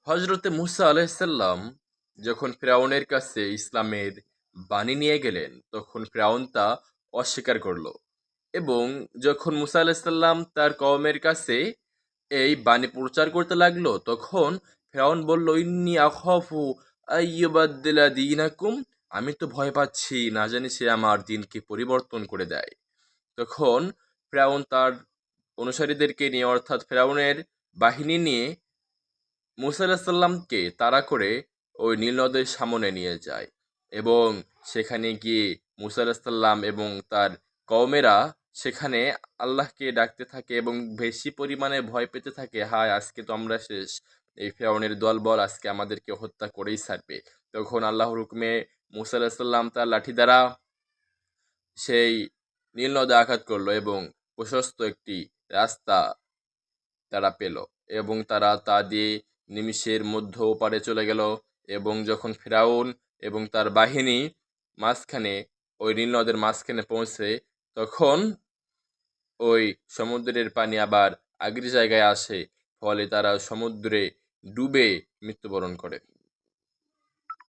হজরতে মুসা আলাইসাল্লাম যখন ফেরাউনের কাছে ইসলামের বাণী নিয়ে গেলেন, তখন ফেরাউন তা অস্বীকার করলো। এবং যখন মুসা আলাইসাল্লাম তার কওমের কাছে এই বাণী প্রচার করতে লাগলো, তখন ফেরাউন বলল, ইন্নী আখাফু আইয়ুবাদ্দিলা দীনাকুম, আমি তো ভয় পাচ্ছি, না জানি সে আমার দিনকে পরিবর্তন করে দেয়। তখন ফেরাউন তার অনুসারীদেরকে নিয়ে, অর্থাৎ ফেরাউনের বাহিনী নিয়ে মুসা আলাহিসাল্লামকে তাড়া করে ওই নীল নদের সামনে নিয়ে যায়। এবং সেখানে গিয়ে মুসা আলাহিসাল্লাম এবং তার কওমেরা সেখানে আল্লাহকে ডাকতে থাকে এবং বেশি পরিমাণে ভয় পেতে থাকে, হায় আজকে তো আমরা শেষ, এই ফেরাউনের দলবল আজকে আমাদেরকে হত্যা করেই ছাড়বে। তখন আল্লাহর হুকুমে মুসা আলাহিসাল্লাম তার লাঠি দ্বারা সেই নীল নদে আঘাত করলো এবং প্রশস্ত একটি রাস্তা তারা পেল। এবং তারা তা দিয়ে নিমিষের মধ্য ওপারে চলে গেল। এবং যখন ফেরাউন এবং তার বাহিনী মাঝখানে, ওই নীল নদের মাঝখানে পৌঁছে, তখন ওই সমুদ্রের পানি আবার আগের জায়গায় আসে, ফলে তারা সমুদ্রে ডুবে মৃত্যুবরণ করে।